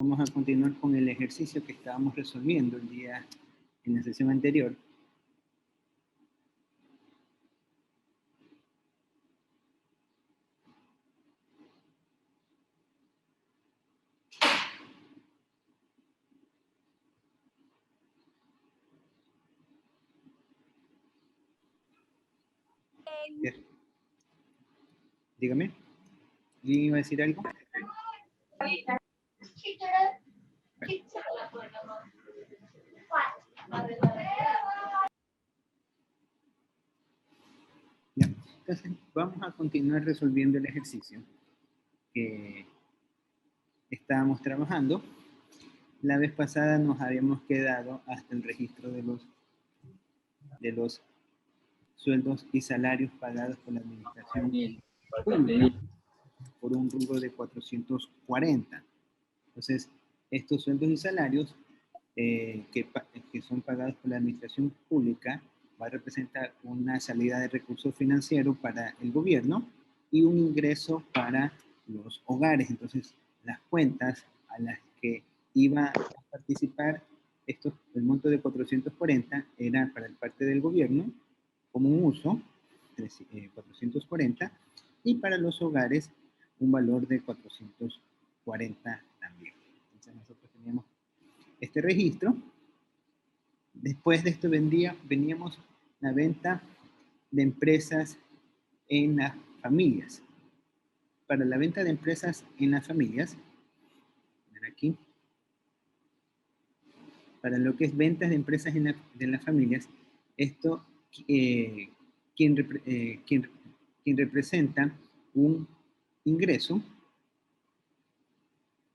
Vamos a continuar con el ejercicio que estábamos resolviendo en la sesión anterior. Dígame. ¿Alguien iba a decir algo? Ya. Entonces, vamos a continuar resolviendo el ejercicio que estábamos trabajando. La vez pasada nos habíamos quedado hasta el registro de los sueldos y salarios pagados por la administración pública por un rubro de 440. Entonces, estos sueldos y salarios que son pagados por la administración pública va a representar una salida de recursos financieros para el gobierno y un ingreso para los hogares. Entonces, las cuentas a las que iba a participar el monto de 440 era para el parte del gobierno como un uso, 440, y para los hogares un valor de 440 también. Entonces nosotros teníamos este registro. Después de esto veníamos la venta de empresas en las familias. Para la venta de empresas en las familias, aquí, para lo que es ventas de empresas de las familias, esto, quien representa un ingreso,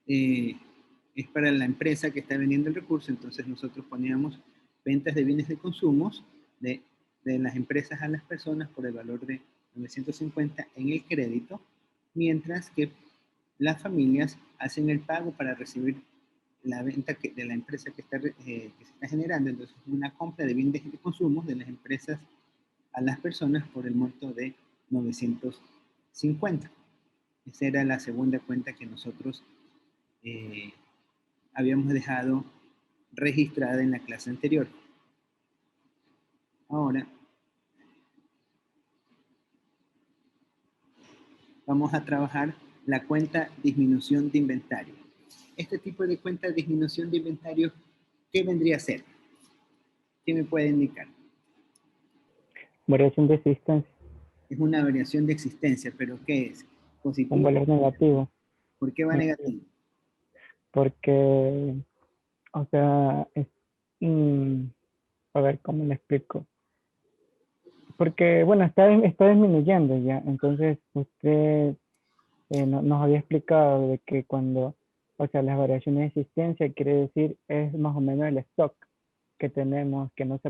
es para la empresa que está vendiendo el recurso. Entonces nosotros poníamos ventas de bienes de consumo de las empresas a las personas por el valor de 950 en el crédito, mientras que las familias hacen el pago para recibir la venta de la empresa que se está generando. Entonces, una compra de bienes de consumo de las empresas a las personas por el monto de 950. Esa era la segunda cuenta que nosotros habíamos dejado registrada en la clase anterior. Ahora vamos a trabajar la cuenta disminución de inventario. Este tipo de cuenta de disminución de inventario, ¿qué vendría a ser? ¿Qué me puede indicar? Variación de existencia. Es una variación de existencia, pero ¿qué es? ¿Positivo? Un valor negativo. ¿Por qué va negativo? Porque, o sea, a ver, ¿cómo le explico? Porque, bueno, está disminuyendo ya. Entonces, usted nos había explicado de que cuando, o sea, las variaciones de existencia quiere decir es más o menos el stock que tenemos que no se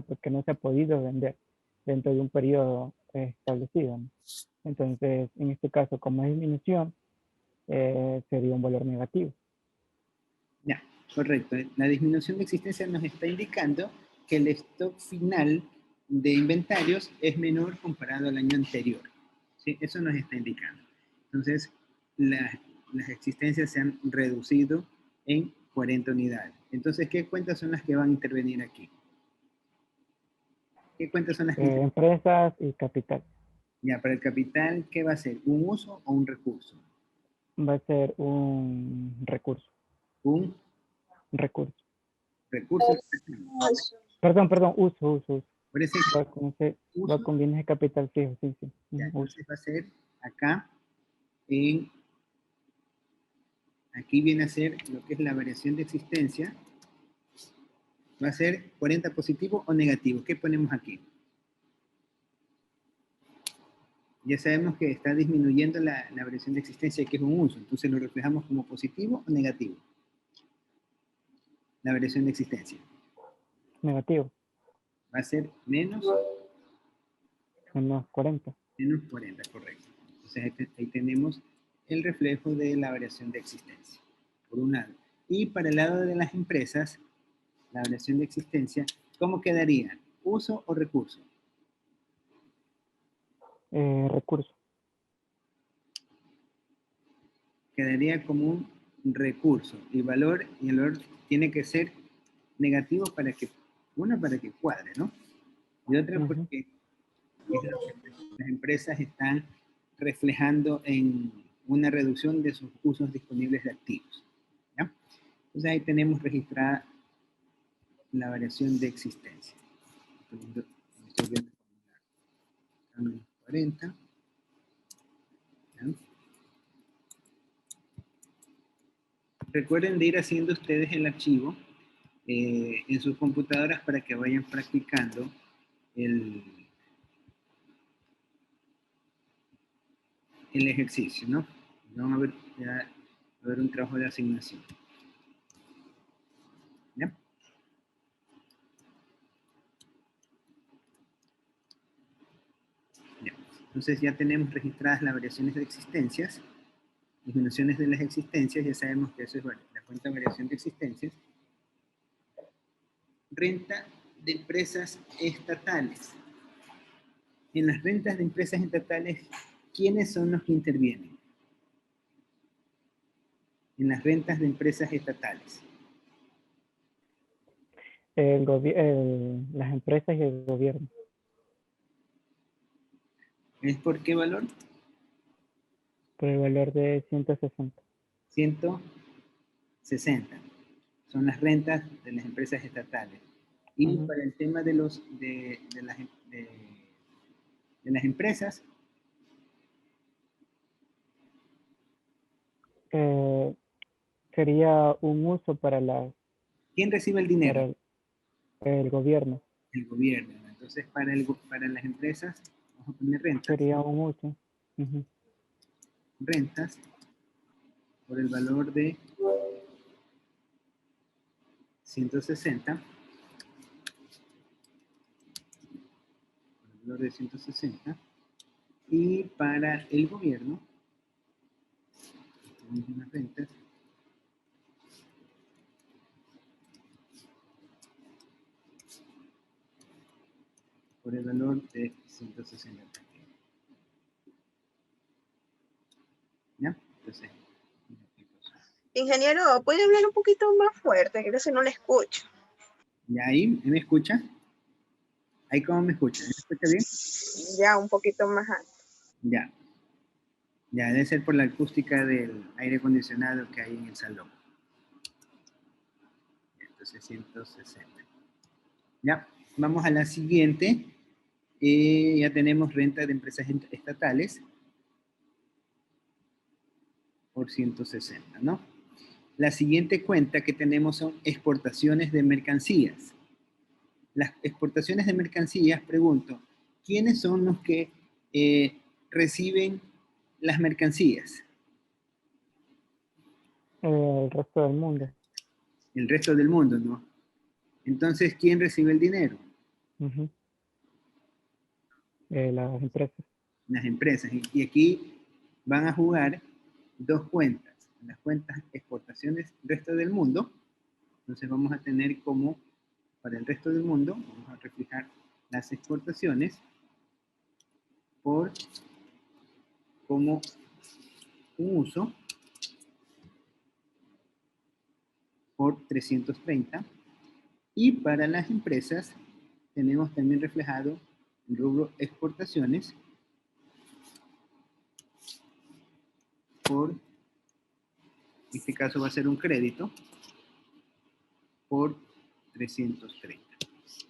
ha podido vender dentro de un periodo establecido, ¿no? Entonces, en este caso, como es disminución, sería un valor negativo. Ya, correcto. La disminución de existencia nos está indicando que el stock final de inventarios es menor comparado al año anterior. ¿Sí? Eso nos está indicando. Entonces, las existencias se han reducido en 40 unidades. Entonces, ¿qué cuentas son las que van a intervenir aquí? ¿Qué cuentas son las que intervienen? Empresas y capital. Ya, para el capital, ¿qué va a ser? ¿Un uso o un recurso? Va a ser un recurso. Un Recurso. recurso. Perdón, uso. Por ese Va uso, con bienes de capital fijo, sí. ya, Uso. entonces va a ser acá aquí viene a ser lo que es la variación de existencia. Va a ser 40 positivo o negativo. ¿Qué ponemos aquí? Ya sabemos que está disminuyendo la variación de existencia, que es un uso. Entonces lo reflejamos como positivo o negativo. La variación de existencia. Negativo. Va a ser menos Menos 40. menos 40, correcto. Entonces ahí tenemos el reflejo de la variación de existencia, por un lado. Y para el lado de las empresas, la variación de existencia, ¿cómo quedaría? ¿Uso o recurso? Recurso. Quedaría como un recurso y el valor tiene que ser negativo para que, una, para que cuadre, ¿no? Y otra porque es lo que las empresas están reflejando en una reducción de sus usos disponibles de activos, ¿ya? Entonces ahí tenemos registrada la variación de existencia. Estoy viendo el formulario. 40. ¿Ya? Recuerden de ir haciendo ustedes el archivo en sus computadoras para que vayan practicando el ejercicio, ¿no? Vamos a ver, ya, a ver un trabajo de asignación. ¿Ya? Ya. Entonces ya tenemos registradas las variaciones de existencias, disminuciones de las existencias, ya sabemos que eso es bueno, la cuenta de variación de existencias. Renta de empresas estatales. En las rentas de empresas estatales, ¿quiénes son los que intervienen? En las rentas de empresas estatales. Las empresas y el gobierno. ¿Es por qué valor? Por el valor de 160. 160. Son las rentas de las empresas estatales. Y para el tema de las empresas, sería un uso para ¿quién recibe el dinero? El gobierno. El gobierno. Entonces, para las empresas, vamos a poner rentas. Sería un uso. Rentas por el valor de 160. Por el valor de 160. Y para el gobierno, tenemos unas rentas por el valor de 160 también. ¿Ya? Entonces, ingeniero, ¿puede hablar un poquito más fuerte? Que si no le escucho. ¿Ya ahí me escucha? ¿Ahí cómo me escucha? ¿Me escucha bien? Ya, un poquito más alto. Ya. Ya, debe ser por la acústica del aire acondicionado que hay en el salón. Entonces, 160. Ya, vamos a la siguiente. Ya tenemos renta de empresas estatales por 160, ¿no? La siguiente cuenta que tenemos son exportaciones de mercancías. Las exportaciones de mercancías, pregunto, ¿quiénes son los que reciben las mercancías? El resto del mundo. El resto del mundo, ¿no? Entonces, ¿quién recibe el dinero? Las empresas. Las empresas. Y aquí van a jugar dos cuentas. Las cuentas exportaciones resto del mundo. Entonces vamos a tener como, para el resto del mundo, vamos a reflejar las exportaciones por como un uso por 330. Y para las empresas tenemos también reflejado el rubro exportaciones por, en este caso va a ser un crédito, por 330.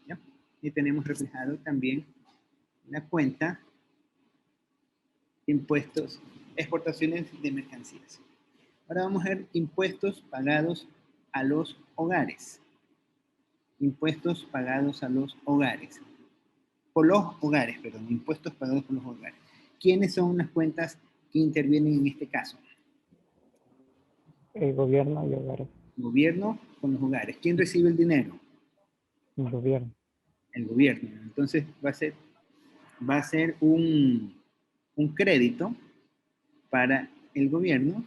¿Ya? Y tenemos reflejado también la cuenta impuestos, exportaciones de mercancías. Ahora vamos a ver impuestos pagados a los hogares. Impuestos pagados a los hogares. Por los hogares, perdón, impuestos pagados por los hogares. ¿Quiénes son las cuentas que intervienen en este caso? El gobierno y hogares. Gobierno con los hogares. ¿Quién recibe el dinero? El gobierno. El gobierno. Entonces va a ser un crédito para el gobierno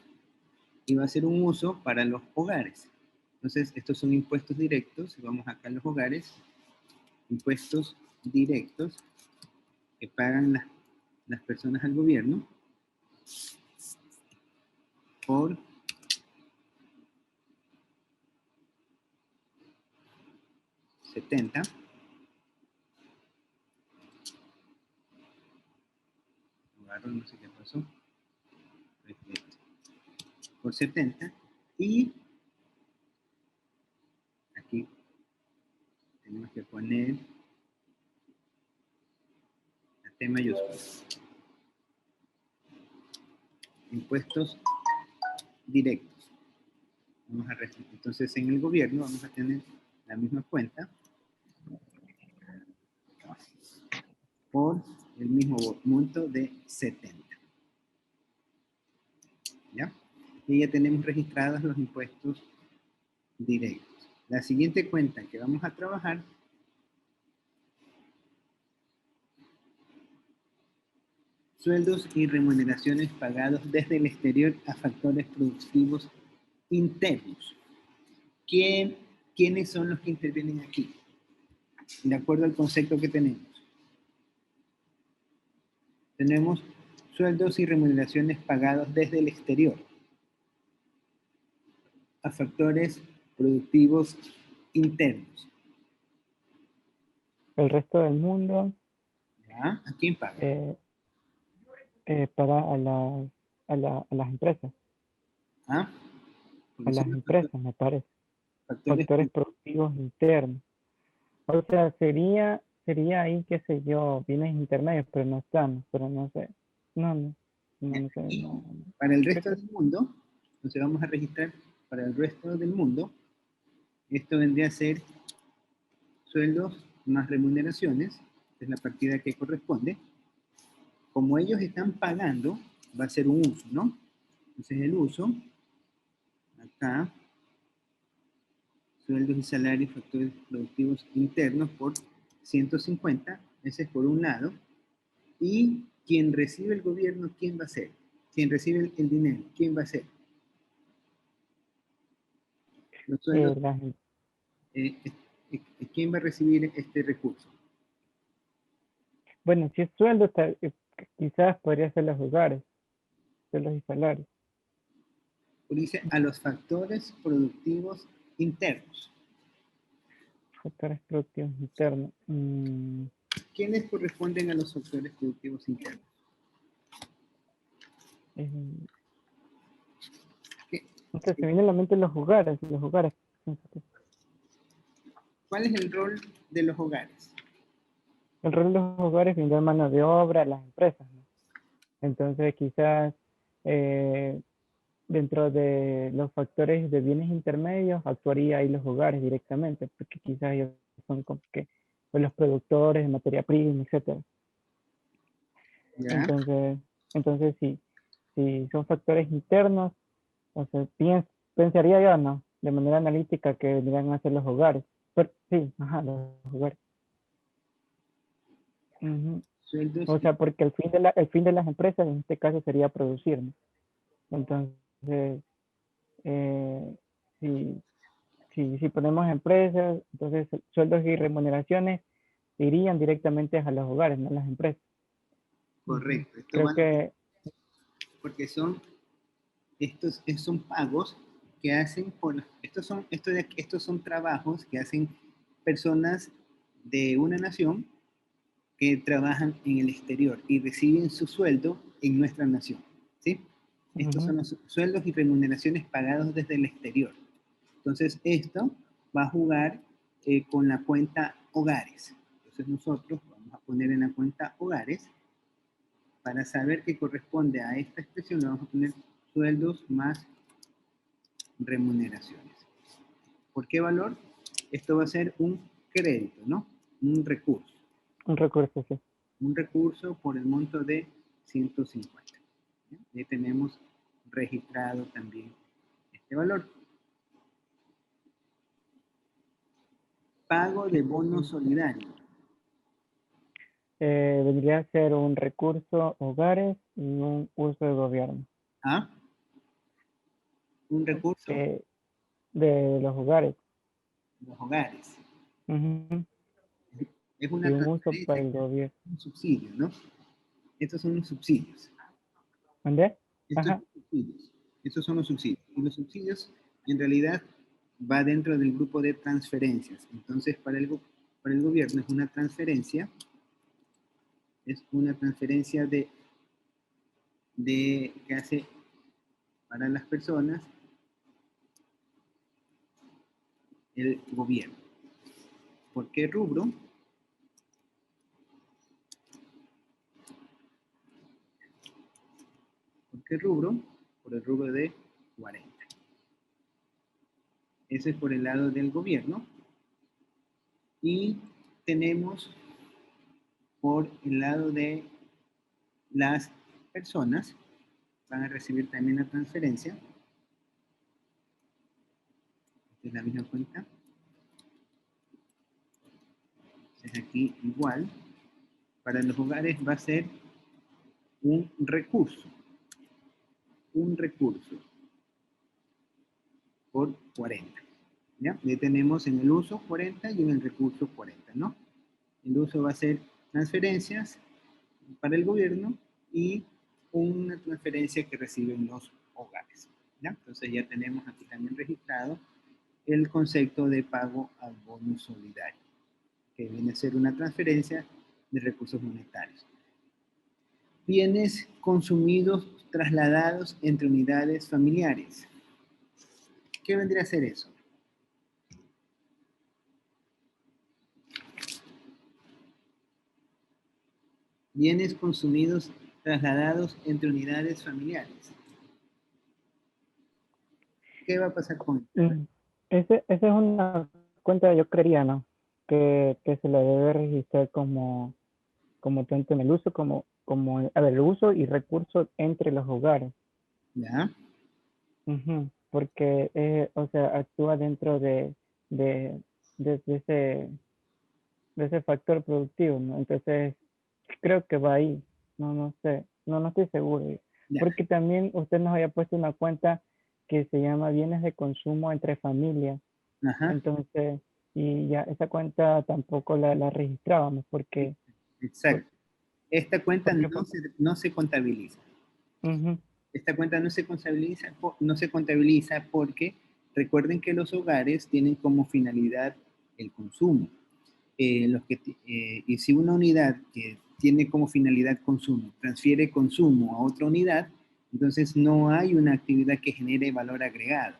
y va a ser un uso para los hogares. Entonces, estos son impuestos directos. Vamos acá a los hogares. Impuestos directos que pagan las personas al gobierno por 70. No sé qué pasó. Perfecto. Por 70. Y aquí tenemos que poner la T mayúscula. Impuestos directos. Vamos a registrar. Entonces, en el gobierno vamos a tener la misma cuenta por el mismo monto de 70. ¿Ya? Y ya tenemos registrados los impuestos directos. La siguiente cuenta que vamos a trabajar sueldos y remuneraciones pagados desde el exterior a factores productivos internos. ¿Quiénes son los que intervienen aquí? De acuerdo al concepto que tenemos. Tenemos sueldos y remuneraciones pagados desde el exterior a factores productivos internos. El resto del mundo ¿Ya? ¿A quién paga? paga a las empresas. ¿Ah? A las empresas, me parece. Factores Factores productivos internos. O sea, sería ahí, qué sé yo, bienes intermedios, pero no están, pero no sé. No sé. No. Para el resto del mundo, entonces vamos a registrar para el resto del mundo, esto vendría a ser sueldos más remuneraciones, es la partida que corresponde. Como ellos están pagando, va a ser un uso, ¿no? Entonces el uso, acá, sueldos y salarios, factores productivos internos por 150, ese es por un lado. Y quien recibe el gobierno, ¿quién va a ser? Quien recibe el dinero, ¿quién va a ser? Los sueldos, ¿quién va a recibir este recurso? Bueno, si es sueldo, quizás podría ser los hogares, sueldos y salarios. Dice a los factores productivos internos. Factores productivos internos. ¿Quiénes corresponden a los factores productivos internos? Entonces se viene a la mente los hogares. ¿Cuál es el rol de los hogares? El rol de los hogares es brindar mano de obra a las empresas, ¿no? Entonces quizás dentro de los factores de bienes intermedios actuaría ahí los hogares directamente, porque quizás ellos son como que pues, los productores de materia prima, etcétera. ¿Ya? Entonces si son factores internos, o sea, pensaría yo, ¿no? De manera analítica que vendrían a ser los hogares. Pero, sí, los hogares. Sueldos O sea, porque el fin de las empresas en este caso sería producir, ¿no? Entonces, si ponemos empresas, entonces sueldos y remuneraciones irían directamente a los hogares, no a las empresas. correcto. Esto Creo que... Porque son pagos que hacen estos son trabajos que hacen personas de una nación que trabajan en el exterior y reciben su sueldo en nuestra nación, ¿sí? Estos son los sueldos y remuneraciones pagados desde el exterior. Entonces, esto va a jugar con la cuenta hogares. Entonces, nosotros vamos a poner en la cuenta hogares, para saber que corresponde a esta expresión, le vamos a poner sueldos más remuneraciones. ¿Por qué valor? Esto va a ser un crédito, ¿no? Un recurso. Un recurso, sí. Un recurso por el monto de 150. Ahí tenemos registrado también este valor. Pago de bono solidario. Vendría a ser un recurso hogares y un uso de gobierno. ¿Ah? Un recurso de los hogares. Los hogares. Es Y una un uso para el transferencia, gobierno. un subsidio, ¿no? Estos son los subsidios. ¿Dónde? Estos son los subsidios. Y los subsidios, en realidad, va dentro del grupo de transferencias. Entonces, para el gobierno es una transferencia que hace para las personas el gobierno. ¿Por qué rubro? ¿Por qué rubro? Por el rubro de 40. Ese es por el lado del gobierno. Y tenemos por el lado de las personas, van a recibir también la transferencia. Esta es la misma cuenta. Entonces aquí igual, para los hogares va a ser un recurso por 40. ¿Ya? Ya tenemos en el uso 40 y en el recurso 40, ¿no? El uso va a ser transferencias para el gobierno y una transferencia que reciben los hogares. ¿Ya? Entonces ya tenemos aquí también registrado el concepto de pago al bono solidario, que viene a ser una transferencia de recursos monetarios. Bienes consumidos trasladados entre unidades familiares. ¿Qué vendría a ser eso? Bienes consumidos trasladados entre unidades familiares. ¿Qué va a pasar con esto? Esa es una cuenta, yo creería, ¿no? Que se la debe registrar como tanto en el uso como a ver, el uso y recursos entre los hogares. ¿Ya? Porque, o sea, actúa dentro de ese factor productivo, ¿no? Entonces, creo que va ahí. No sé, no estoy seguro. Ya. Porque también usted nos había puesto una cuenta que se llama bienes de consumo entre familias. Ajá. Entonces, y ya esa cuenta tampoco la registrábamos porque... Exacto. Esta cuenta porque no se contabiliza. uh-huh. Esta cuenta no se contabiliza porque recuerden que los hogares tienen como finalidad el consumo. Y si una unidad que tiene como finalidad consumo transfiere consumo a otra unidad, entonces no hay una actividad que genere valor agregado.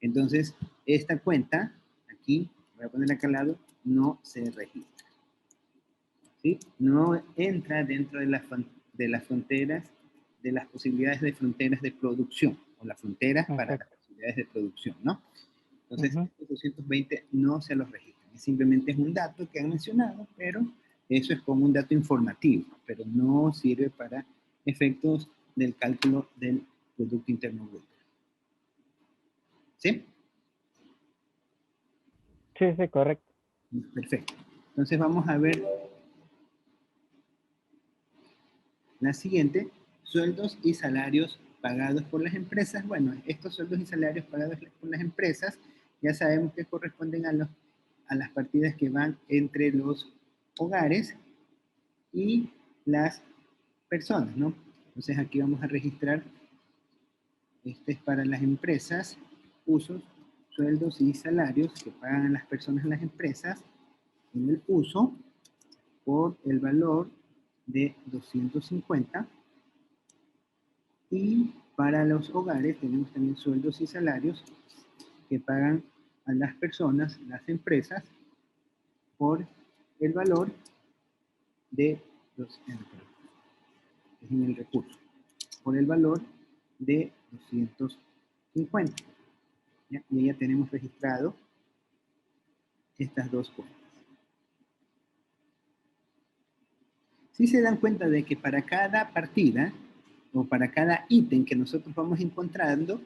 Entonces, esta cuenta, aquí, voy a poner acá al lado, no se registra. ¿Sí? No entra dentro de las fronteras, de las posibilidades de fronteras de producción, o las fronteras para las posibilidades de producción, ¿no? Entonces, estos 220 no se los registran. Simplemente es un dato que han mencionado, pero eso es como un dato informativo, pero no sirve para efectos del cálculo del Producto Interno Bruto. ¿Sí? Sí, correcto. Perfecto. Entonces vamos a ver la siguiente, sueldos y salarios pagados por las empresas. Bueno, estos sueldos y salarios pagados por las empresas ya sabemos que corresponden a las partidas que van entre los hogares y las personas, ¿no? Entonces aquí vamos a registrar, este es para las empresas, usos, sueldos y salarios que pagan las personas en las empresas en el uso por el valor de 250. Y para los hogares tenemos también sueldos y salarios que pagan a las personas, las empresas, por el valor de en el recurso, por el valor de 250. ¿Ya? Y ya tenemos registrado estas dos cuentas. Si se dan cuenta de que para cada partida o para cada ítem que nosotros vamos encontrando,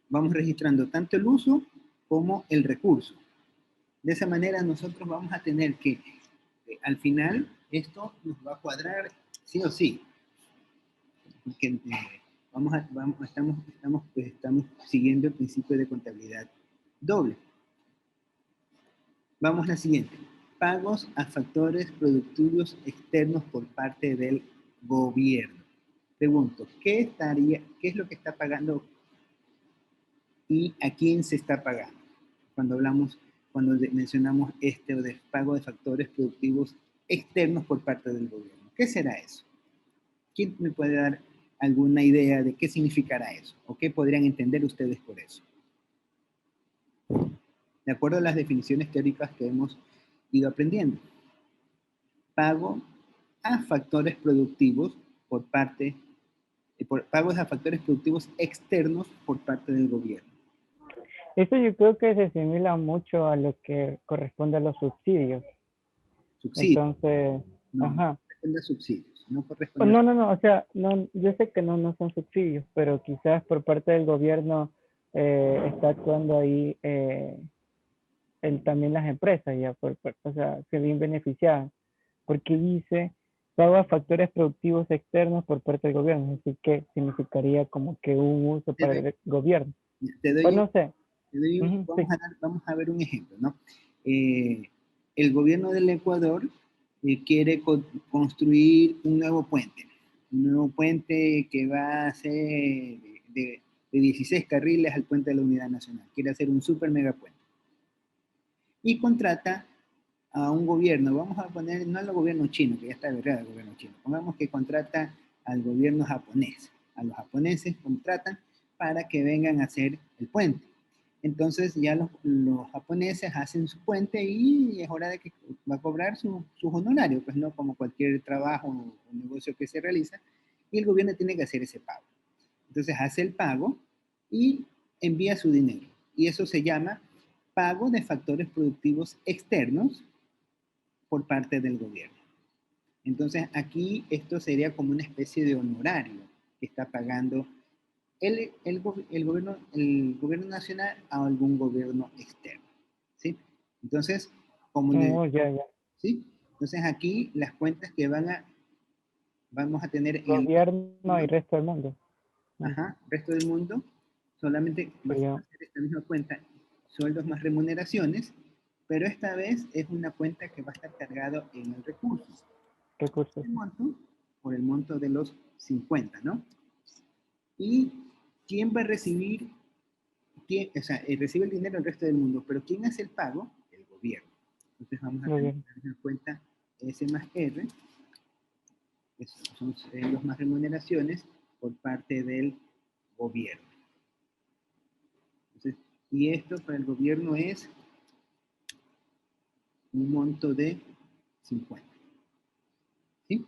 vamos registrando tanto el uso como el recurso. De esa manera nosotros vamos a tener que, al final, esto nos va a cuadrar sí o sí. Porque estamos siguiendo el principio de contabilidad doble. Vamos a la siguiente. Pagos a factores productivos externos por parte del gobierno. Pregunto, ¿qué es lo que está pagando y a quién se está pagando. Cuando mencionamos o de pago de factores productivos externos por parte del gobierno. ¿Qué será eso? ¿Quién me puede dar alguna idea de qué significará eso? ¿O qué podrían entender ustedes por eso? De acuerdo a las definiciones teóricas que hemos ido aprendiendo. Pago a factores productivos por parte, pagos a factores productivos externos por parte del gobierno. Eso yo creo que se asimila mucho a lo que corresponde a los subsidios. Subsidios. Entonces, No, ajá. corresponde a subsidios. No corresponde No, o sea, no, yo sé que no son subsidios, pero quizás por parte del gobierno está actuando ahí también las empresas, ya, o sea, se ven beneficiadas, porque dice pago a factores productivos externos por parte del gobierno, así que significaría como que un uso para el gobierno. Te doy Pues no sé. Sí. vamos a ver un ejemplo, ¿no? El gobierno del Ecuador quiere construir un nuevo puente que va a ser de 16 carriles al puente de la Unidad Nacional. Quiere hacer un super mega puente. Y contrata a un gobierno, vamos a poner, no al gobierno chino, que ya está verdad el gobierno chino, pongamos que contrata al gobierno japonés. A los japoneses contratan para que vengan a hacer el puente. Entonces ya los japoneses hacen su puente y es hora de que va a cobrar su honorario, pues no como cualquier trabajo o negocio que se realiza, y el gobierno tiene que hacer ese pago. Entonces hace el pago y envía su dinero. Y eso se llama pago de factores productivos externos por parte del gobierno. Entonces aquí esto sería como una especie de honorario que está pagando el gobierno nacional a algún gobierno externo, ¿sí? Entonces, Ya. ¿sí? Entonces aquí las cuentas que vamos a tener en Gobierno y resto del mundo. Resto del mundo, solamente vamos a hacer esta misma cuenta, sueldos más remuneraciones, pero esta vez es una cuenta que va a estar cargado en el recurso. Recursos. Por el monto de los 50, ¿no? ¿Y quién va a recibir? Recibe el dinero el resto del mundo, pero ¿quién hace el pago? El gobierno. Entonces vamos a tener en cuenta S más R, que son los más remuneraciones por parte del gobierno. Entonces, y esto para el gobierno es un monto de 50. ¿Sí?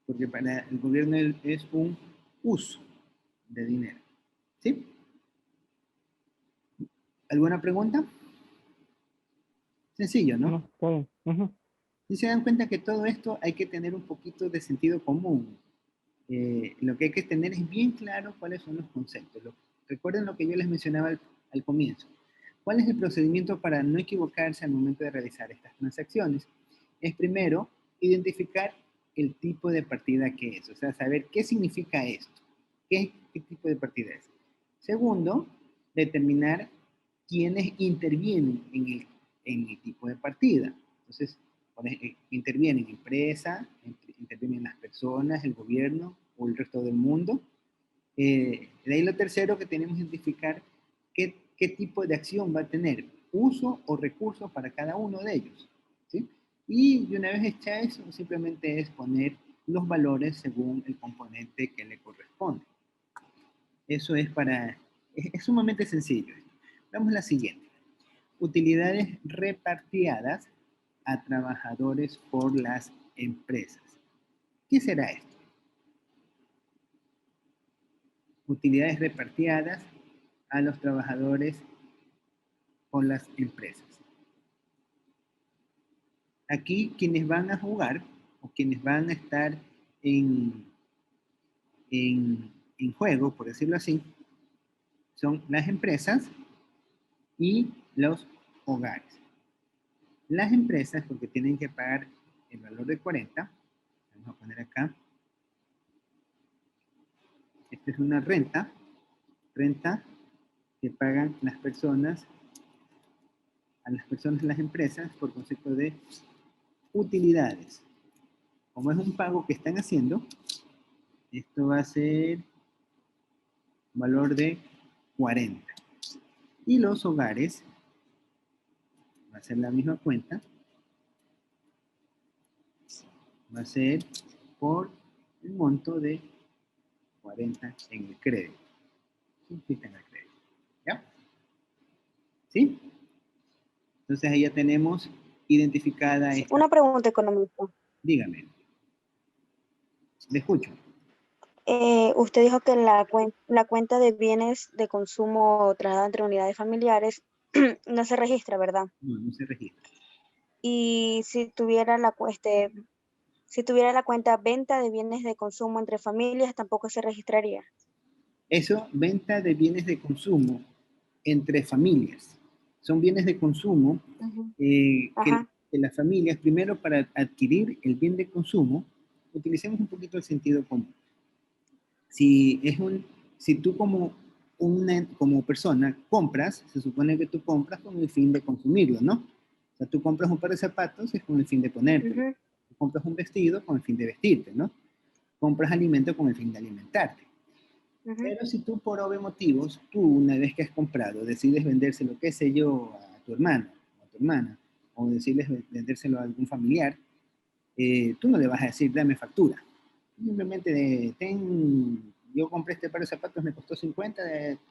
Porque para el gobierno es un uso de dinero. ¿Sí? ¿Alguna pregunta? Sencillo, ¿no? Y se dan cuenta que todo esto hay que tener un poquito de sentido común. Lo que hay que tener es bien claro cuáles son los conceptos. Recuerden lo que yo les mencionaba al comienzo. ¿Cuál es el procedimiento para no equivocarse al momento de realizar estas transacciones? Es primero identificar el tipo de partida que es, o sea, saber qué significa esto, qué tipo de partida es. Segundo, determinar quiénes intervienen en el tipo de partida. Entonces, intervienen empresas, intervienen las personas, el gobierno o el resto del mundo. De ahí lo tercero que tenemos que identificar qué tipo de acción va a tener, uso o recursos para cada uno de ellos. ¿Sí? Y una vez hecha eso, simplemente es poner los valores según el componente que le corresponde. Eso es sumamente sencillo. Vamos a la siguiente. Utilidades repartidas a trabajadores por las empresas. ¿Qué será esto? Utilidades repartidas a los trabajadores por las empresas. Aquí quienes van a jugar o quienes van a estar en juego, por decirlo así, son las empresas y los hogares. Las empresas, porque tienen que pagar el valor de 40, vamos a poner acá, esta es una renta que pagan las personas, a las personas de las empresas por concepto de utilidades. Como es un pago que están haciendo, esto va a ser valor de 40. Y los hogares, va a ser la misma cuenta, va a ser por el monto de 40 en el crédito. ¿Sí? En el crédito. ¿Ya? ¿Sí? Entonces ahí ya tenemos identificada esta. Una pregunta económica. Dígame. Le escucho. Usted dijo que la cuenta de bienes de consumo trasladada entre unidades familiares no se registra, ¿verdad? No, no se registra. Y si tuviera si tuviera la cuenta venta de bienes de consumo entre familias, tampoco se registraría. Eso, venta de bienes de consumo entre familias. Son bienes de consumo Ujú. que Ajá. las familias, primero para adquirir el bien de consumo, utilicemos un poquito el sentido común. Si tú como persona compras, se supone que tú compras con el fin de consumirlo, ¿no? O sea, tú compras un par de zapatos es con el fin de ponértelo. Ujú. Tú compras un vestido con el fin de vestirte, ¿no? Compras alimento con el fin de alimentarte. Ujú. Pero si tú por obvios motivos, tú una vez que has comprado, decides vendérselo, qué sé yo, a tu hermano o a tu hermana, o decides vendérselo a algún familiar, tú no le vas a decir, dame factura. Simplemente, yo compré este par de zapatos, me costó 50,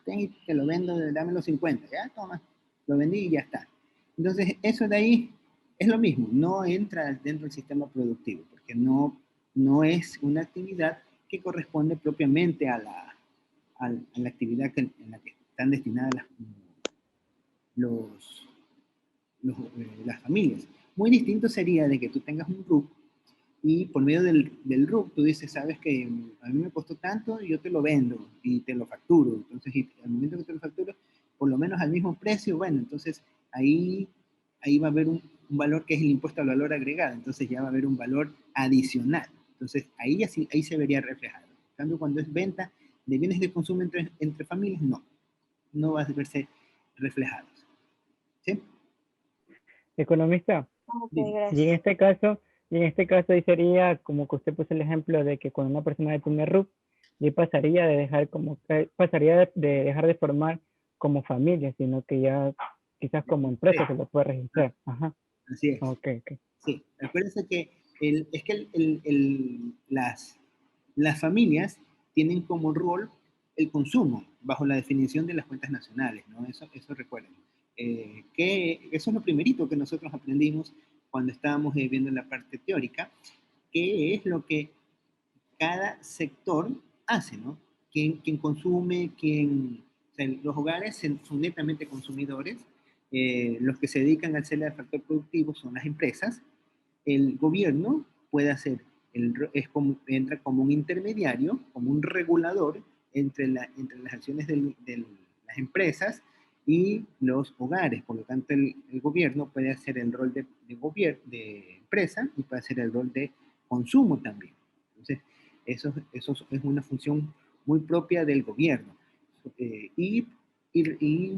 ten y te lo vendo, dame los 50, ya, toma, lo vendí y ya está. Entonces, eso de ahí es lo mismo, no entra dentro del sistema productivo, porque no es una actividad que corresponde propiamente a la actividad en la que están destinadas los, las familias. Muy distinto sería de que tú tengas un RUC y por medio del RUC tú dices, sabes que a mí me costó tanto, yo te lo vendo y te lo facturo. Entonces, y al momento que te lo facturo, por lo menos al mismo precio, bueno, entonces ahí va a haber un valor que es el impuesto al valor agregado. Entonces ya va a haber un valor adicional. Entonces ahí se vería reflejado. En cambio, cuando es venta de bienes de consumo entre familias, no va a verse reflejado. ¿Sí? Economista, Ok, Dime. y en gracias. este caso, ahí sería como que usted puso el ejemplo de que cuando una persona tiene RUC, y pasaría de dejar de dejar de formar como familia, sino que ya quizás como Sí, empresa se lo puede registrar. Ajá, así es. ok, ok. Sí, acuérdense que las familias tienen como rol el consumo bajo la definición de las cuentas nacionales, ¿no? Eso recuerden. Que eso es lo primerito que nosotros aprendimos cuando estábamos viendo la parte teórica, que es lo que cada sector hace, ¿no? Quien consume, o sea, los hogares son netamente consumidores, los que se dedican al ser el factor productivo son las empresas, el gobierno puede hacer, entra como un intermediario, como un regulador entre las acciones de las empresas y los hogares. Por lo tanto, el gobierno puede hacer el rol de empresa y puede hacer el rol de consumo también. Entonces, eso es una función muy propia del gobierno. Y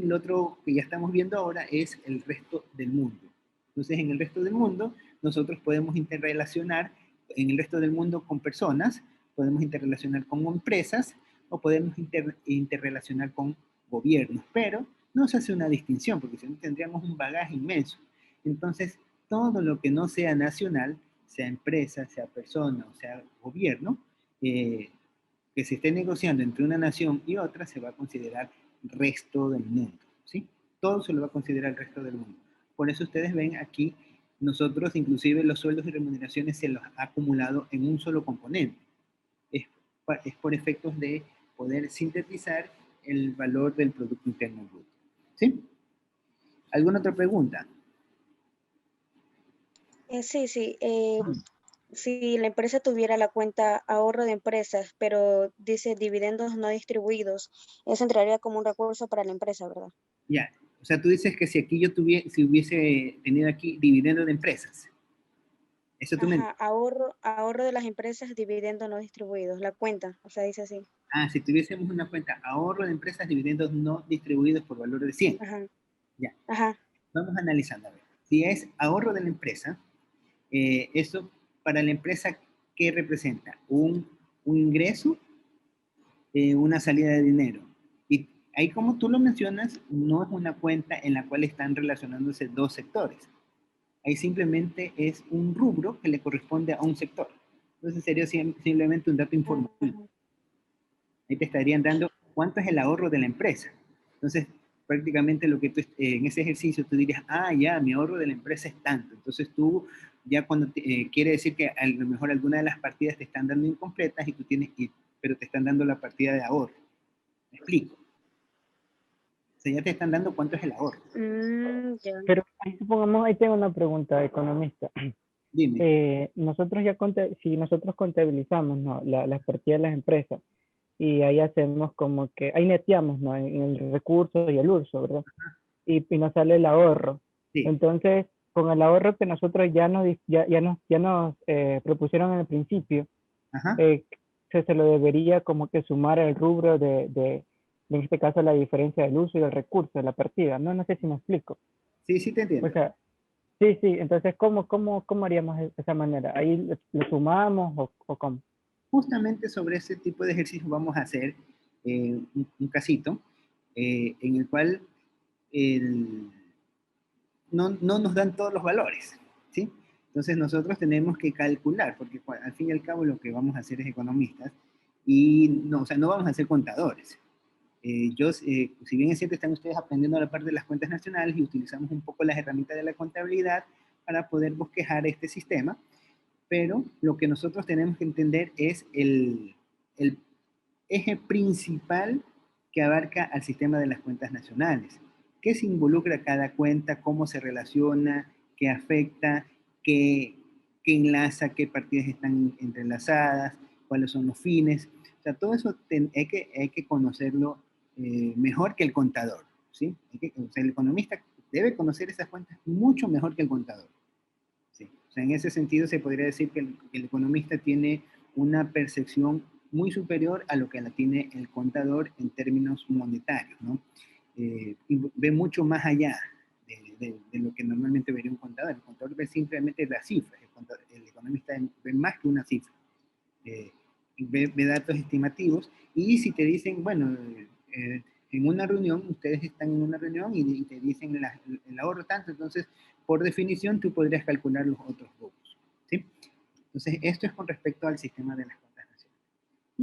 lo otro que ya estamos viendo ahora es el resto del mundo. Entonces, en el resto del mundo, nosotros podemos interrelacionar en el resto del mundo con personas, podemos interrelacionar con empresas o podemos interrelacionar con gobiernos, pero no se hace una distinción porque si no tendríamos un bagaje inmenso. Entonces, todo lo que no sea nacional, sea empresa, sea persona o sea gobierno, eh, que se esté negociando entre una nación y otra, se va a considerar resto del mundo, ¿sí? Todo se lo va a considerar el resto del mundo. Por eso ustedes ven aquí, nosotros inclusive los sueldos y remuneraciones se los ha acumulado en un solo componente. Es por efectos de poder sintetizar el valor del Producto Interno Bruto. ¿Sí? ¿Alguna otra pregunta? Sí, sí. Si la empresa tuviera la cuenta ahorro de empresas, pero dice dividendos no distribuidos, eso entraría como un recurso para la empresa, ¿verdad? Ya. O sea, tú dices que si aquí si hubiese tenido aquí dividendo de empresas. Eso tú me Ajá, ahorro de las empresas, dividendos no distribuidos, la cuenta, o sea, dice así. Si tuviésemos una cuenta ahorro de empresas, dividendos no distribuidos por valor de 100. Ajá, Ya, ajá, vamos analizando. A ver. Si es ahorro de la empresa, eso para la empresa, ¿qué representa? Un ingreso, una salida de dinero. Y Ahí, como tú lo mencionas, no es una cuenta en la cual están relacionándose dos sectores. Ahí simplemente es un rubro que le corresponde a un sector. Entonces sería simplemente un dato informativo. Ahí te estarían dando cuánto es el ahorro de la empresa. Entonces, prácticamente lo que tú, en ese ejercicio tú dirías, ah, ya, mi ahorro de la empresa es tanto. Entonces tú, ya cuando quiere decir que a lo mejor alguna de las partidas te están dando incompletas y tú tienes, pero te están dando la partida de ahorro. ¿Me explico? O sea, ya te están dando cuánto es el ahorro. Ya. Pero ahí supongamos, ahí tengo una pregunta, economista. Dime. Nosotros ya, si nosotros contabilizamos, ¿no?, las partidas de las empresas, y ahí hacemos como que, ahí neteamos, ¿no?, en el recurso y el uso, ¿verdad? Y nos sale el ahorro. Sí. Entonces, con el ahorro que nosotros ya nos propusieron en el principio, Ajá. se lo debería como que sumar el rubro en este caso, la diferencia del uso y del recurso de la partida. No sé si me explico. Sí, sí te entiendo. O sea, sí, entonces, ¿cómo haríamos de esa manera? ¿Ahí lo sumamos o cómo? Justamente sobre ese tipo de ejercicio vamos a hacer un casito en el cual no nos dan todos los valores, ¿sí? Entonces nosotros tenemos que calcular, porque al fin y al cabo lo que vamos a hacer es economistas, y no, o sea, no vamos a ser contadores. Si bien es cierto, están ustedes aprendiendo la parte de las cuentas nacionales y utilizamos un poco las herramientas de la contabilidad para poder bosquejar este sistema, pero lo que nosotros tenemos que entender es el eje principal que abarca al sistema de las cuentas nacionales. ¿Qué se involucra cada cuenta? ¿Cómo se relaciona? ¿Qué afecta? ¿Qué enlaza? ¿Qué partidas están entrelazadas? ¿Cuáles son los fines? O sea, todo eso hay que conocerlo mejor que el contador, ¿sí? O sea, el economista debe conocer esas cuentas mucho mejor que el contador. ¿Sí? O sea, en ese sentido se podría decir que el economista tiene una percepción muy superior a lo que la tiene el contador en términos monetarios, ¿no? Y ve mucho más allá de lo que normalmente vería un contador. El contador ve simplemente las cifras, el economista ve más que una cifra. Ve datos estimativos, y si te dicen, bueno, en una reunión, ustedes están en una reunión y te dicen el ahorro tanto, entonces, por definición, tú podrías calcular los otros grupos, ¿sí? Entonces, esto es con respecto al sistema de las